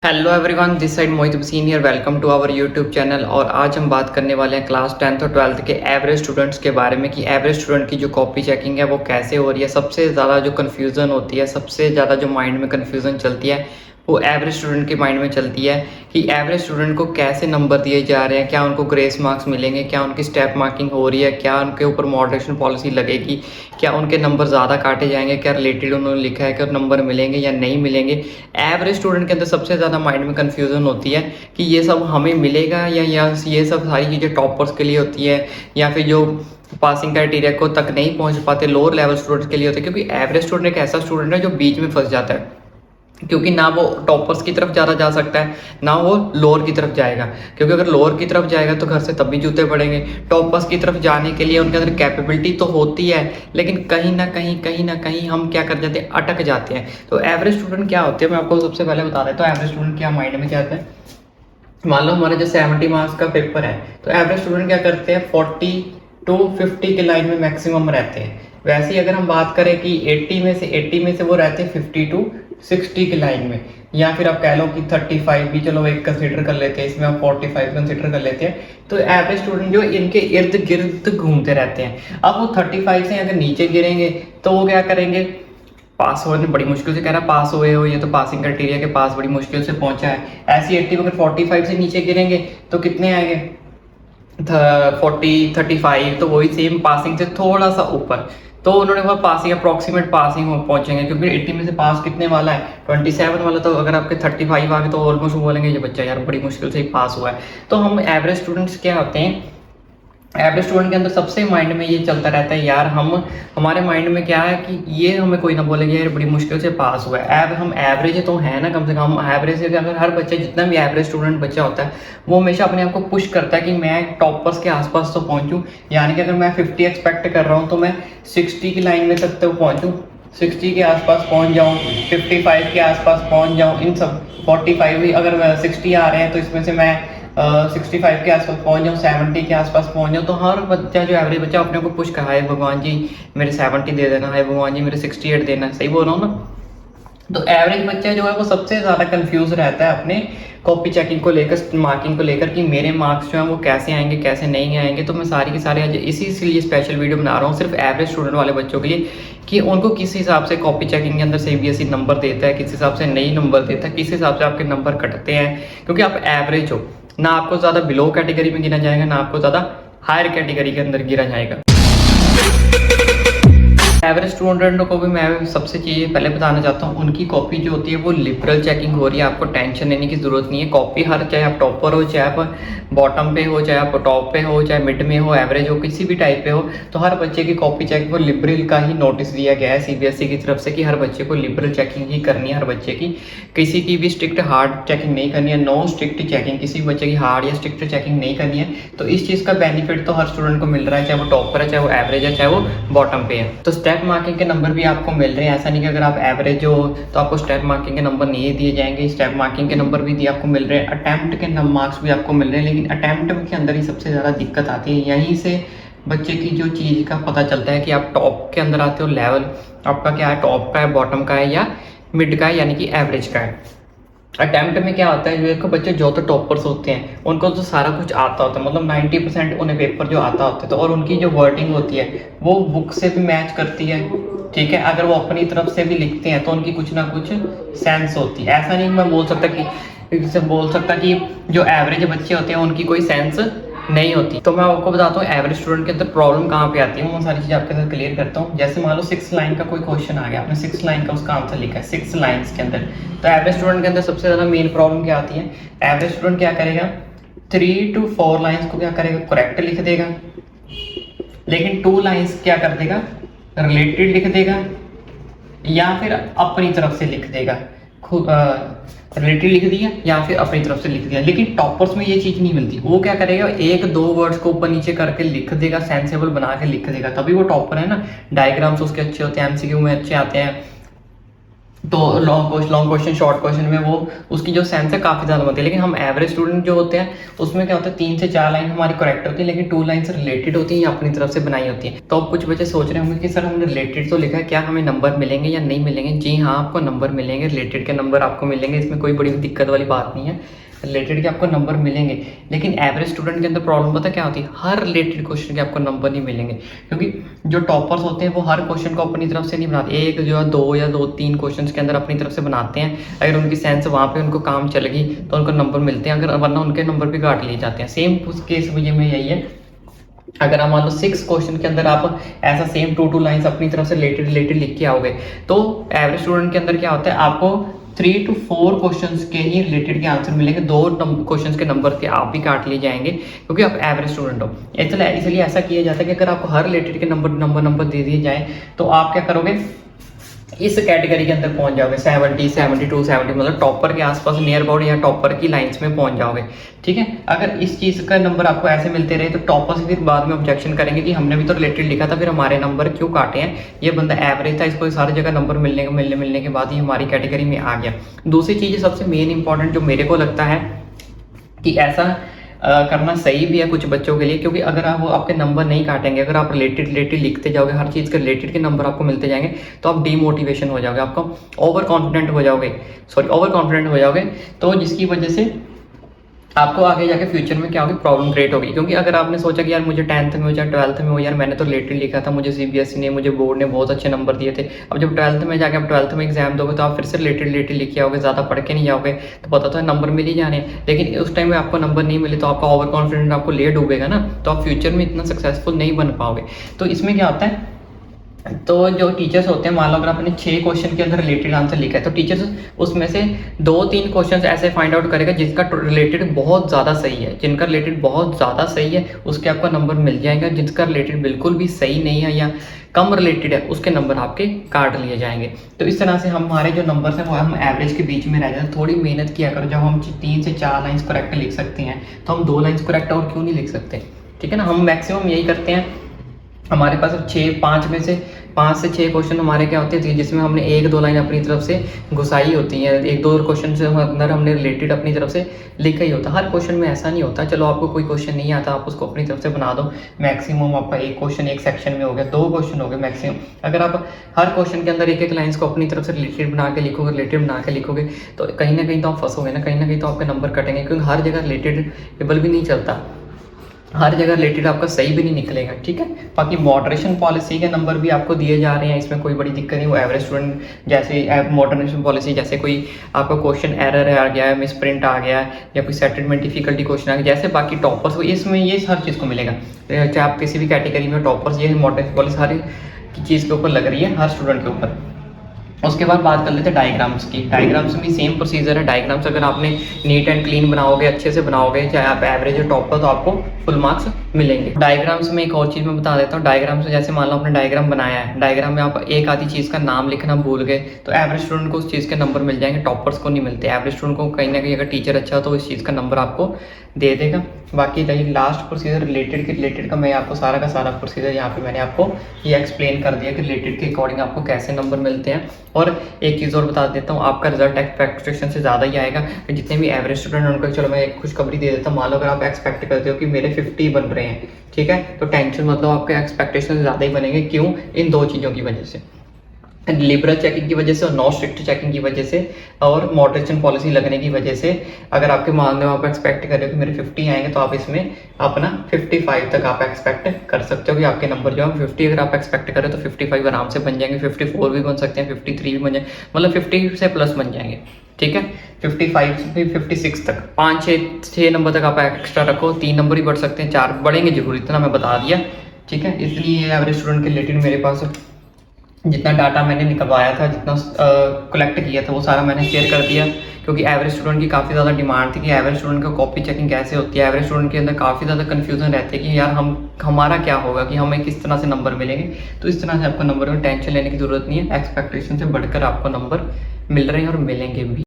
Hello everyone, this side Mohit Hussain here. Welcome to our YouTube channel. और आज हम बात करने वाले हैं क्लास 10th और 12th के एवरेज स्टूडेंट्स के बारे में कि एवरेज स्टूडेंट की जो कॉपी चेकिंग है वो कैसे हो रही है। सबसे ज़्यादा जो कन्फ्यूज़न होती है, सबसे ज़्यादा जो माइंड में कन्फ्यूज़न चलती है वो एवरेज स्टूडेंट के माइंड में चलती है कि एवरेज स्टूडेंट को कैसे नंबर दिए जा रहे हैं, क्या उनको ग्रेस मार्क्स मिलेंगे, क्या उनकी स्टेप मार्किंग हो रही है, क्या उनके ऊपर मॉडरेशन पॉलिसी लगेगी, क्या उनके नंबर ज़्यादा काटे जाएंगे, क्या रिलेटेड उन्होंने लिखा है कि नंबर मिलेंगे या नहीं मिलेंगे। एवरेज स्टूडेंट के अंदर सबसे ज़्यादा माइंड में कन्फ्यूज़न होती है कि ये सब हमें मिलेगा या ये सब सारी चीज़ें टॉपर्स के लिए होती है या फिर जो पासिंग क्राइटेरिया को तक नहीं पहुंच पाते लोअर लेवल स्टूडेंट्स के लिए होते हैं। क्योंकि एवरेज स्टूडेंट एक ऐसा स्टूडेंट है जो बीच में फंस जाता है, क्योंकि ना वो टॉपर्स की तरफ ज़्यादा जा सकता है ना वो लोअर की तरफ जाएगा। क्योंकि अगर लोअर की तरफ जाएगा तो घर से तब भी जूते पड़ेंगे। टॉपर्स की तरफ जाने के लिए उनके अंदर कैपेबिलिटी तो होती है, लेकिन कहीं ना कहीं हम क्या कर जाते हैं, अटक जाते हैं। तो एवरेज स्टूडेंट क्या होते हैं, मैं आपको सबसे पहले बता देता हूँ एवरेज स्टूडेंट क्या माइंड में क्या आता है। मान लो हमारे जो 70 मार्क्स का पेपर है, तो एवरेज स्टूडेंट क्या करते हैं, 40 टू 50 के लाइन में मैक्सिमम रहते हैं। वैसे ही अगर हम बात करें कि 80 में से वो रहते हैं 50 टू 60 की लाइन में, या फिर आप कह लो कि 35 भी चलो एक कंसिडर कर लेते हैं, इसमें हम 45 कंसिडर कर लेते हैं। तो एवरेज स्टूडेंट जो इनके इर्द गिर्द घूमते रहते हैं। अब वो 35 से अगर नीचे गिरेंगे तो वो क्या करेंगे, पास होने बड़ी मुश्किल से, कह रहा है पास हुए हो, ये तो पासिंग क्राइटेरिया के पास बड़ी मुश्किल से पहुंचा है। ऐसी 80 अगर 45 से नीचे गिरेंगे तो कितने आएंगे, 40 35, तो वही सेम पासिंग से थोड़ा सा ऊपर। तो उन्होंने कहा पासिंग अप्रॉक्सीमेट पासिंग पहुंचेंगे, क्योंकि 80 में से पास कितने वाला है, 27 वाला। तो अगर आपके 35 आ गए तो ऑलमोस्ट बोलेंगे ये बच्चा यार बड़ी मुश्किल से ही पास हुआ है। तो हम एवरेज स्टूडेंट्स क्या होते हैं, एवरेज स्टूडेंट के अंदर सबसे माइंड में ये चलता रहता है यार, हमारे माइंड में क्या है कि ये हमें कोई ना बोलेगा यार बड़ी मुश्किल से पास हुआ है। हम एवरेज तो है ना, कम से कम एवरेज से अगर हर बच्चा, जितना भी एवरेज स्टूडेंट बच्चा होता है, वो हमेशा अपने आप को पुश करता है कि मैं टॉपर्स के आसपास तो पहुंचूं। यानी कि अगर मैं 50 एक्सपेक्ट कर रहा हूँ तो मैं 60 की लाइन में तक तो पहुंचूं, 60 के आसपास पहुंच जाऊं, 55 के आसपास पहुंच जाऊं। इन सब 45 भी अगर 60 आ रहे हैं तो इसमें से मैं 65 के आसपास पहुंच जाऊँ, 70 के आसपास पहुंच जाऊँ। तो हर बच्चा जो एवरेज बच्चा अपने को पुश कहा है, भगवान जी मेरे 70 दे देना है, भगवान जी मेरे 68 देना, सही बोल रहा हूँ ना। तो एवरेज बच्चा जो है वो सबसे ज़्यादा कंफ्यूज रहता है अपने कॉपी चेकिंग को लेकर, मार्किंग को लेकर कि मेरे मार्क्स जो हैं वो कैसे आएंगे कैसे नहीं आएंगे। तो मैं सारी की सारी आज इसीलिए स्पेशल वीडियो बना रहा हूँ सिर्फ एवरेज स्टूडेंट वाले बच्चों के लिए, कि उनको किस हिसाब से कॉपी चेकिंग के अंदर सीबीएसई नंबर देता है, किस हिसाब से नहीं नंबर देता है, किस हिसाब से आपके नंबर कटते हैं। क्योंकि आप एवरेज हो ना, आपको ज़्यादा बिलो कैटेगरी में गिना जाएगा ना आपको ज़्यादा हायर कैटेगरी के अंदर गिरा जाएगा। एवरेज स्टूडेंटों को भी मैं सबसे चीज़ पहले बताना चाहता हूँ, उनकी कॉपी जो होती है वो लिबरल चेकिंग हो रही है। आपको टेंशन लेने की ज़रूरत नहीं है। कॉपी हर, चाहे आप टॉपर हो, चाहे आप बॉटम पे हो, चाहे आप टॉप पे हो, चाहे मिड में हो, एवरेज हो, किसी भी टाइप पे हो, तो हर बच्चे की कॉपी चेक को लिबरल का ही नोटिस दिया गया है सीबीएसई की तरफ से कि हर बच्चे को लिबरल चेकिंग ही करनी है। हर बच्चे की किसी की भी स्ट्रिक्ट हार्ड चेकिंग नहीं करनी है, नो स्ट्रिक्ट चेकिंग, किसी बच्चे की हार्ड या स्ट्रिक्ट चेकिंग नहीं करनी है। तो इस चीज़ का बेनिफिट तो हर स्टूडेंट को मिल रहा है, चाहे वो टॉपर है, चाहे वो एवरेज है, चाहे वो बॉटम पे है। तो स्टेप मार्किंग के नंबर भी आपको मिल रहे हैं। ऐसा नहीं कि अगर आप एवरेज हो तो आपको स्टेप मार्किंग के नंबर नहीं दिए जाएंगे, स्टेप मार्किंग के नंबर भी आपको मिल रहे हैं। अटेम्प्ट के मार्क्स भी आपको मिल रहे हैं, लेकिन अटेम्प्ट के अंदर ही सबसे ज़्यादा दिक्कत आती है। यहीं से बच्चे की जो चीज़ का पता चलता है कि आप टॉप के अंदर आते हो, लेवल आपका क्या है, टॉप का है, बॉटम का है या मिड का है, यानी कि एवरेज का है। अटेम्प्ट में क्या होता है, जो एक बच्चे जो तो टॉपर्स होते हैं उनको तो सारा कुछ आता होता है, मतलब 90% उन्हें पेपर जो आता होता है। तो और उनकी जो वर्डिंग होती है वो बुक से भी मैच करती है, ठीक है। अगर वो अपनी तरफ से भी लिखते हैं तो उनकी कुछ ना कुछ सेंस होती है। ऐसा नहीं मैं बोल सकता कि जो एवरेज बच्चे होते हैं उनकी कोई सेंस नहीं होती। तो मैं आपको बताता हूँ एवरेज स्टूडेंट के अंदर प्रॉब्लम कहाँ पे आती है, वो सारी चीज़ आपके साथ क्लियर करता हूँ। जैसे मान लो 6 लाइन का कोई क्वेश्चन आ गया, आपने 6 लाइन का उसका आंसर लिखा है 6 लाइन्स के अंदर। तो एवरेज स्टूडेंट के अंदर सबसे ज़्यादा मेन प्रॉब्लम क्या आती है, एवरेज स्टूडेंट क्या करेगा, 3 to 4 लाइन्स को क्या करेगा, करेक्ट लिख देगा, लेकिन 2 लाइन्स क्या कर देगा, रिलेटेड लिख देगा या फिर अपनी तरफ से लिख देगा। रिलेटेड लिख दिया या फिर अपनी तरफ से लिख दिया। लेकिन टॉपर्स में ये चीज़ नहीं मिलती। वो क्या करेगा, 1-2 वर्ड्स को ऊपर नीचे करके लिख देगा, सेंसेबल बना के लिख देगा, तभी वो टॉपर है ना। डायग्राम्स उसके अच्छे होते हैं, एमसीक्यू में अच्छे आते हैं, तो लॉन्ग क्वेश्चन शॉर्ट क्वेश्चन में वो उसकी जो सेंस है काफ़ी ज़्यादा होती है। लेकिन हम एवरेज स्टूडेंट जो होते हैं उसमें क्या होता है 3 से 4 लाइन हमारी करेक्ट होती है, लेकिन 2 लाइन से रिलेटेड होती है या अपनी तरफ से बनाई होती है। तो अब कुछ बच्चे सोच रहे होंगे कि सर हमने रिलेटेड तो लिखा है, क्या हमें नंबर मिलेंगे या नहीं मिलेंगे? जी हाँ, आपको नंबर मिलेंगे, रिलेटेड के नंबर आपको मिलेंगे, इसमें कोई बड़ी दिक्कत वाली बात नहीं है। रिलेटेड के आपको नंबर मिलेंगे, लेकिन एवरेज स्टूडेंट के अंदर प्रॉब्लम पता क्या होती है, हर रिलेटेड क्वेश्चन के आपको नंबर नहीं मिलेंगे, क्योंकि जो टॉपर्स होते हैं वो हर क्वेश्चन को अपनी तरफ से नहीं बनाते, एक जो है 2 या 2-3 क्वेश्चन के अंदर अपनी तरफ से बनाते हैं। अगर उनकी सेंस वहाँ पे उनको काम चल गई तो उनको नंबर मिलते हैं, अगर वरना उनके नंबर भी काट लिए जाते हैं। सेम उस केस में यही है। अगर आप मान लो 6 क्वेश्चन के अंदर आप ऐसा सेम 2 लाइंस अपनी तरफ से रिलेटेड लिख के आओगे, तो एवरेज स्टूडेंट के अंदर क्या होता है, आपको 3 to 4 क्वेश्चंस के ही रिलेटेड के आंसर मिलेंगे, 2 क्वेश्चंस के नंबर के आप भी काट लिए जाएंगे क्योंकि आप एवरेज स्टूडेंट हो। इसलिए ऐसा किया जाता है कि अगर आपको हर रिलेटेड के नंबर दे दिए जाए तो आप क्या करोगे, इस कैटेगरी के अंदर पहुंच जाओगे 70, 72, 70, मतलब टॉपर के आसपास नियर अबाउट या टॉपर की लाइंस में पहुंच जाओगे। ठीक है, अगर इस चीज़ का नंबर आपको ऐसे मिलते रहे तो टॉपर से फिर बाद में ऑब्जेक्शन करेंगे कि हमने भी तो रिलेटेड लिखा था, फिर हमारे नंबर क्यों काटे हैं, ये बंदा एवरेज था, इसको सारी जगह नंबर मिलने के बाद ही हमारी कैटेगरी में आ गया। दूसरी चीज़ सबसे मेन इंपॉर्टेंट जो मेरे को लगता है कि ऐसा करना सही भी है कुछ बच्चों के लिए, क्योंकि अगर आप वो आपके नंबर नहीं काटेंगे, अगर आप रिलेटेड लिखते जाओगे, हर चीज़ के रिलेटेड के नंबर आपको मिलते जाएंगे, तो आप डीमोटिवेशन हो जाओगे, आपको ओवर कॉन्फिडेंट हो जाओगे, तो जिसकी वजह से आपको आगे जाके फ्यूचर में क्या होगी, प्रॉब्लम क्रिएट होगी। क्योंकि अगर आपने सोचा कि यार मुझे 10th में हो या 12th में हो, यार मैंने तो रिलेटेड लिखा था, मुझे सीबीएसई ने, मुझे बोर्ड ने बहुत अच्छे नंबर दिए थे, अब जब 12th में जाके आप 12th में एग्जाम दोगे तो आप फिर से रिलेटेड लिख के आओगे, ज़्यादा पढ़ के नहीं जाओगे, तो पता तो है नंबर मिल ही जाने। लेकिन उस टाइम में आपको नंबर नहीं मिले तो आपका ओवर कॉन्फिडेंट आपको ले डूबेगा ना, तो आप फ्यूचर में इतना सक्सेसफुल नहीं बन पाओगे। तो इसमें क्या होता है, तो जो टीचर्स होते हैं, मान लो अगर आपने 6 क्वेश्चन के अंदर रिलेटेड आंसर लिखा है, तो टीचर्स उसमें से 2-3 क्वेश्चन ऐसे फाइंड आउट करेगा जिसका रिलेटेड बहुत ज़्यादा सही है, जिनका रिलेटेड बहुत ज़्यादा सही है उसके आपका नंबर मिल जाएगा, जिसका रिलेटेड बिल्कुल भी सही नहीं है या कम रिलेटेड है उसके नंबर आपके काट लिए जाएंगे। तो इस तरह से हमारे जो नंबर्स हैं वो हम एवरेज के बीच में रह जाते हैं। थोड़ी मेहनत किया करो, जब हम 3 से 4 लाइन्स करेक्ट लिख सकते हैं तो हम 2 लाइन्स करेक्ट और क्यों नहीं लिख सकते? ठीक है ना, हम मैक्सिमम यही करते हैं। हमारे पास अब 5 से 6 क्वेश्चन हमारे क्या होते हैं जिसमें हमने 1-2 लाइन अपनी तरफ से घुसाई होती है, 1-2 क्वेश्चन से अंदर हमने रिलेटेड अपनी तरफ से लिखा ही होता है। हर क्वेश्चन में ऐसा नहीं होता, चलो आपको कोई क्वेश्चन नहीं आता आप उसको अपनी तरफ से बना दो, मैक्सिमम आपका 1 क्वेश्चन 1 सेक्शन में हो गया, 2 क्वेश्चन हो गए मैक्सिमम। अगर आप हर क्वेश्चन के अंदर 1-1 लाइन्स को अपनी तरफ से रिलेटेड बना के लिखोगे तो कहीं ना कहीं तो आप फंसोगे ना, कहीं ना कहीं तो आपके नंबर कटेंगे, क्योंकि हर जगह रिलेटेड टेबल भी नहीं चलता, हर जगह रिलेटेड आपका सही भी नहीं निकलेगा। ठीक है, बाकी मॉडरेशन पॉलिसी के नंबर भी आपको दिए जा रहे हैं, इसमें कोई बड़ी दिक्कत नहीं। वो एवरेज स्टूडेंट जैसे मॉडरेशन पॉलिसी, जैसे कोई आपका क्वेश्चन एरर आ गया है, मिस प्रिंट आ गया है, या कोई सेटलमेंट डिफिकल्टी क्वेश्चन आ गया, जैसे बाकी टॉपर्स को इसमें ये हर चीज़ को मिलेगा, चाहे आप किसी भी कैटेगरी में टॉपर्स, ये मॉडरेशन पॉलिसी हर चीज़ के ऊपर लग रही है, हर स्टूडेंट के ऊपर। उसके बाद बात कर लेते हैं डायग्राम्स की। डायग्राम्स में सेम प्रोसीजर है। डायग्राम्स अगर आपने नीट एंड क्लीन बनाओगे, अच्छे से बनाओगे, चाहे आप एवरेज और टॉप पर, तो आपको फुल मार्क्स मिलेंगे। डायग्राम्स में एक और चीज़ मैं बता देता हूँ। डायग्राम्स में जैसे मान लो आपने डायग्राम बनाया है, डायग्राम में आप एक आधी चीज़ का नाम लिखना भूल गए तो एवरेज स्टूडेंट को उस चीज़ के नंबर मिल जाएंगे, टॉपर्स को नहीं मिलते। एवरेज स्टूडेंट को कहीं ना कहीं अगर टीचर अच्छा हो तो इस चीज़ का नंबर आपको दे देगा। बाकी रही लास्ट प्रोसीजर रिलेटेड का, मैं आपको सारा का सारा प्रोसीजर यहाँ पे मैंने आपको ये एक्सप्लेन कर दिया कि रिलेटेड के अकॉर्डिंग आपको कैसे नंबर मिलते हैं। और एक चीज़ और बता देता हूँ, आपका रिजल्ट एक्सपेक्टेशन से ज़्यादा ही आएगा। जितने भी एवरेज स्टूडेंट हैं उनको, चलो मैं एक खुशखबरी दे देता हूँ, मान लो अगर आप एक्सपेक्ट करते हो कि मेरे 50 बन रहे हैं, ठीक है, तो टेंशन मतलब आपके एक्सपेक्टेशन ज़्यादा ही बनेंगे। क्यों? इन 2 चीज़ों की वजह से, लिबरल चेकिंग की वजह से और नॉन स्ट्रिक्ट चेकिंग की वजह से और मॉडरेशन पॉलिसी लगने की वजह से। अगर आपके मान लो आप एक्सपेक्ट कर रहे हो कि मेरे 50 आएंगे, तो आप इसमें अपना 55 तक आप एक्सपेक्ट कर सकते हो कि आपके नंबर जो है 50 अगर आप एक्सपेक्ट करें तो 55 आराम से बन जाएंगे, 54 भी बन सकते हैं, 53 भी बन जाएंगे, मतलब 50 से प्लस बन जाएंगे। ठीक है, 55 से 56 तक 5-6 नंबर तक आप एक्स्ट्रा रखो, 3 नंबर ही बढ़ सकते हैं, 4 बढ़ेंगे जरूर, इतना मैं बता दिया। ठीक है, इसलिए एवरेज स्टूडेंट के रिलेटेड मेरे पास जितना डाटा मैंने निकलवाया था, जितना कलेक्ट किया था, वो सारा मैंने शेयर कर दिया। क्योंकि एवरेज स्टूडेंट की काफ़ी ज़्यादा डिमांड थी कि एवरेज स्टूडेंट का कॉपी चेकिंग कैसे होती है। एवरेज स्टूडेंट के अंदर काफ़ी ज़्यादा कन्फ्यूजन रहती है कि यार हमारा क्या होगा, कि हमें किस तरह से नंबर मिलेंगे। तो इस तरह से आपको नंबर में टेंशन लेने की ज़रूरत नहीं है, एक्सपेक्टेशन से बढ़कर आपको नंबर मिल रहे हैं और मिलेंगे भी।